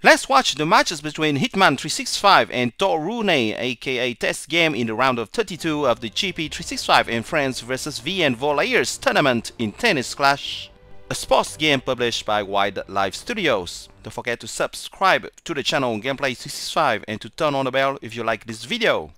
Let's watch the matches between Hitman365 and ToRooney, aka Test Game, in the round of 32 of the GP365 and Friends vs VN Volleyers tournament in Tennis Clash, a sports game published by Wildlife Studios. Don't forget to subscribe to the channel Gameplay365 and to turn on the bell if you like this video.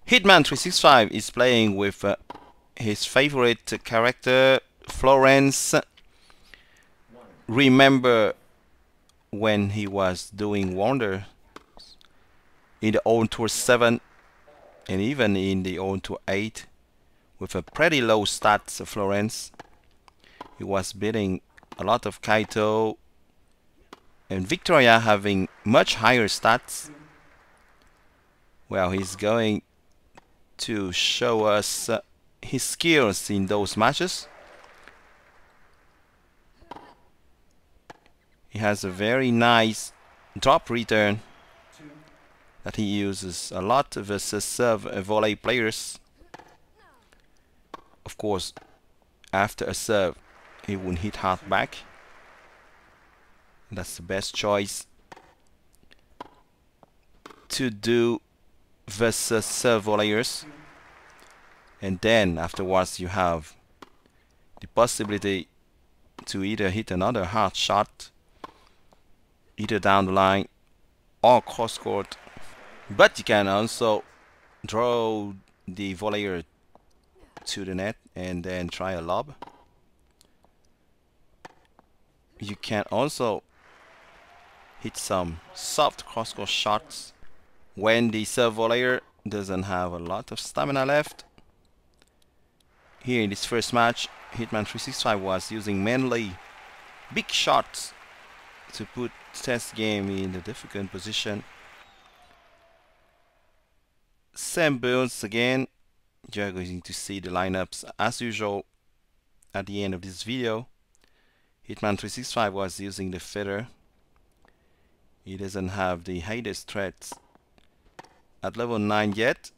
Hitman365 is playing with his favorite character, Florence. Remember when he was doing wonders in the On Tour 7 and even in the On Tour 8 with a pretty low stats, Florence. He was beating a lot of Kaito and Victoria having much higher stats. Well, he's going to show us his skills in those matches. He has a very nice drop return that he uses a lot versus serve volley players. Of course, after a serve, he won't hit hard back. That's the best choice to do versus serve volleyers. And then afterwards, you have the possibility to either hit another hard shot, either down the line or cross court, but you can also draw the volleyer to the net and then try a lob. You can also hit some soft cross court shots when the serve volleyer doesn't have a lot of stamina left. Here in this first match, Hitman365 was using mainly big shots to put Test Game in a difficult position. Same builds again. You're going to see the lineups as usual at the end of this video. Hitman365 was using the feather. He doesn't have the highest threats at level 9 yet.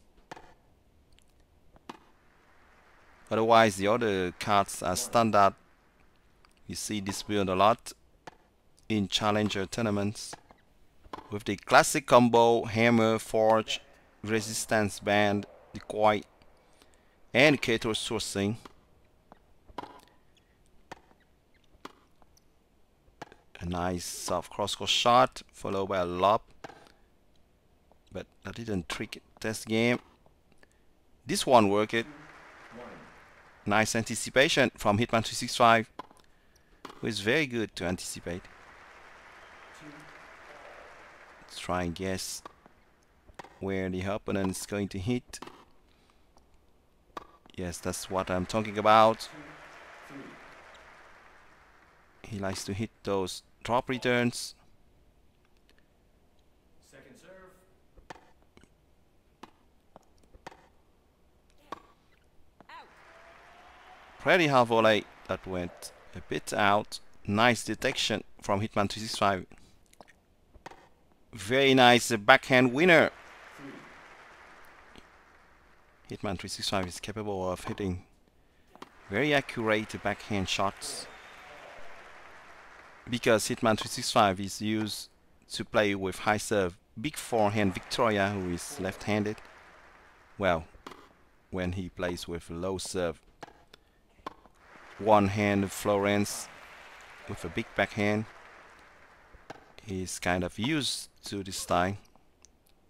Otherwise, the other cards are standard. You see this build a lot in challenger tournaments with the classic combo, hammer, forge, resistance band, decoy, and Kaito sourcing. A nice soft cross-court shot followed by a lob, but that didn't trick Test Game. This one worked. Nice anticipation from Hitman365, who is very good to anticipate. Let's try and guess where the opponent is going to hit. Yes, that's what I'm talking about. He likes to hit those drop returns. Second serve. Pretty hard volley that went a bit out. Nice detection from Hitman365. Very nice backhand winner. Hitman365 is capable of hitting very accurate backhand shots because Hitman365 is used to play with high serve big forehand Victoria, who is left-handed. Well, when he plays with low serve one hand Florence with a big backhand, he's kind of used to this style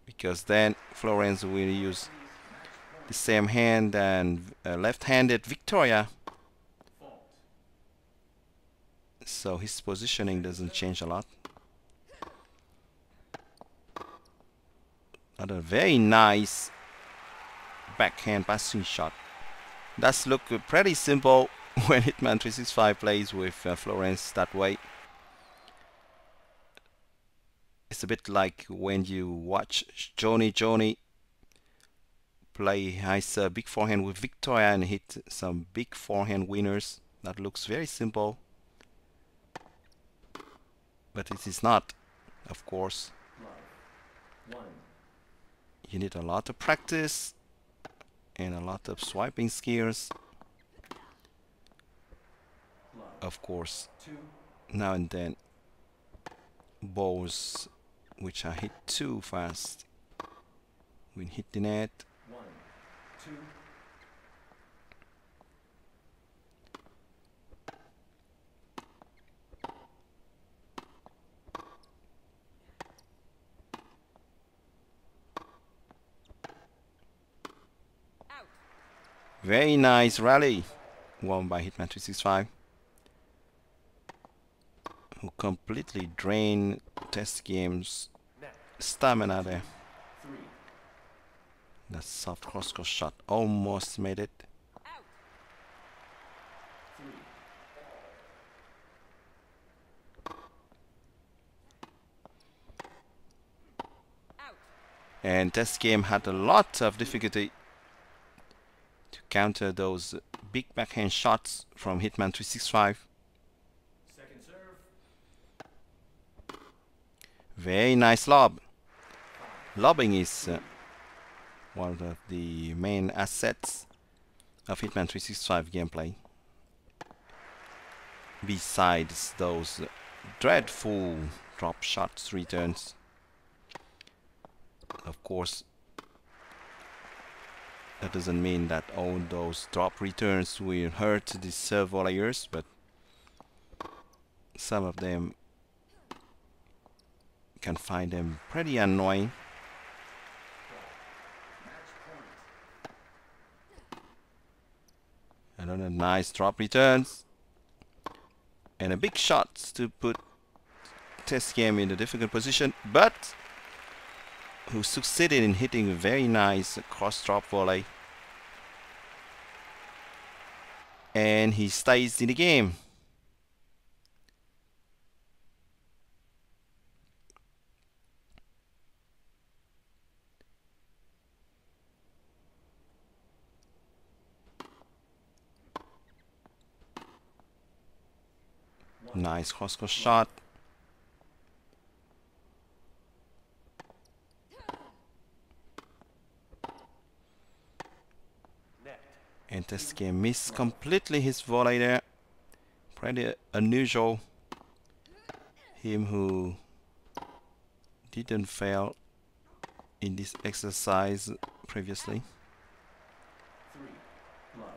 because then Florence will use the same hand and left-handed Victoria, so his positioning doesn't change a lot. Another very nice backhand passing shot. That's look pretty simple when Hitman365 plays with Florence that way. It's a bit like when you watch Johnny play high serve big forehand with Victoria and hit some big forehand winners. That looks very simple, but it is not, of course. You need a lot of practice and a lot of swiping skills. Of course, now and then balls which are hit too fast will hit the net. 1, 2. Very nice rally won by Hitman365, who completely drained test game's stamina there. 3. That soft cross-court shot almost made it. 3. And test game had a lot of difficulty to counter those big backhand shots from Hitman365. Second serve. Very nice lob. Lobbing is one of the main assets of Hitman365 gameplay. Besides those dreadful drop shots returns. Of course, that doesn't mean that all those drop returns will hurt the serve volleyers, but some of them can find them pretty annoying. Another nice drop returns and a big shot to put test game in a difficult position, but who succeeded in hitting a very nice cross drop volley, and he stays in the game. Nice cross-court shot. And this game missed completely his volley there. Pretty unusual. Him who didn't fail in this exercise previously. 3. Love.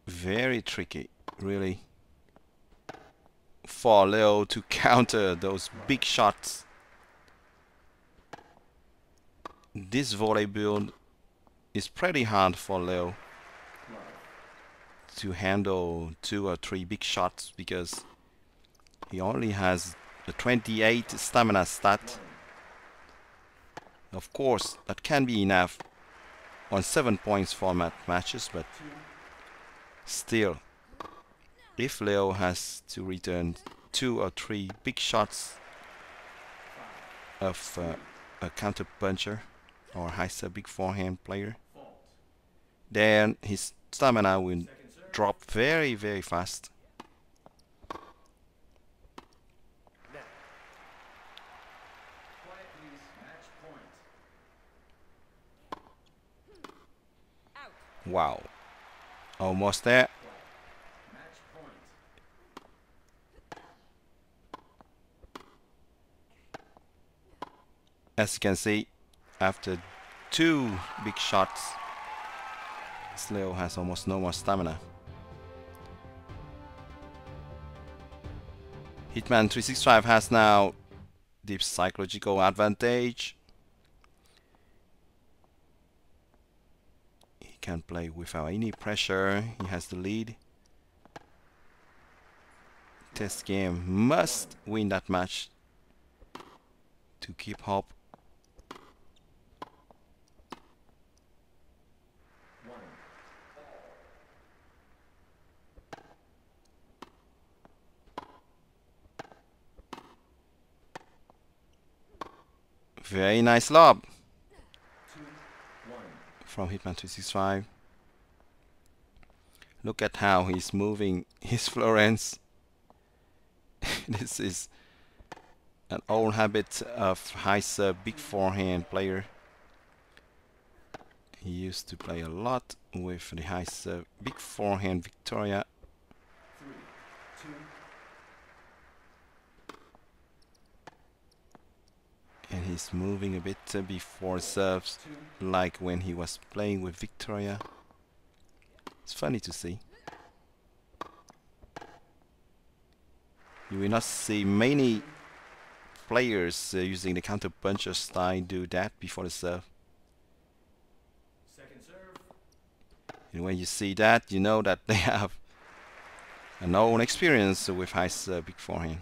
Very tricky, really, for Leo to counter those big shots. This volley build is pretty hard for Leo to handle 2 or 3 big shots because he only has a 28 stamina stat. Of course, that can be enough on 7 points format matches, but still, if Leo has to return 2 or 3 big shots of a counter puncher or heister big forehand player, then his stamina will drop very, very fast. Wow, almost there. As you can see, after 2 big shots, Leo has almost no more stamina. Hitman365 has now the psychological advantage. He can play without any pressure. He has the lead. Test game must win that match to keep hope. Very nice lob from Hitman365. Look at how he's moving his Florence. This is an old habit of high serve big forehand player. He used to play a lot with the high serve, big forehand Victoria. 3, 2, And he's moving a bit before serves, 2, like when he was playing with Victoria. It's funny to see. You will not see many players using the counter puncher style do that before the serve. second serve, And when you see that, you know that they have a known experience with high serve, big forehand.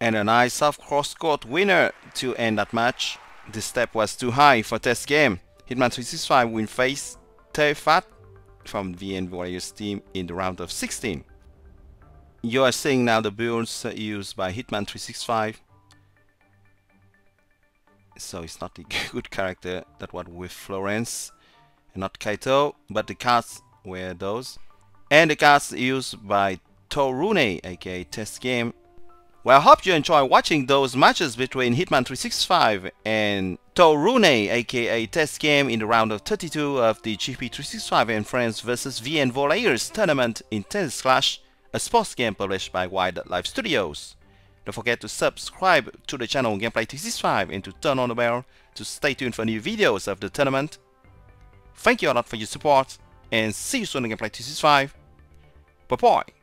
And a nice soft cross-court winner to end that match. This step was too high for test game. Hitman365 will face Fat from VN Volleyers team in the round of 16. You are seeing now the builds used by Hitman365. So it's not the good character that was with Florence and not Kaito, but the cards were those. And the cards used by ToRooney, aka Test Game. Well, I hope you enjoy watching those matches between Hitman365 and ToRooney, aka Test Game, in the round of 32 of the GP365 and Friends vs VN Volleyers tournament in Tennis Clash, a sports game published by Wildlife Studios. Don't forget to subscribe to the channel Gameplay365 and to turn on the bell to stay tuned for new videos of the tournament. Thank you a lot for your support and see you soon in Gameplay365. Bye bye.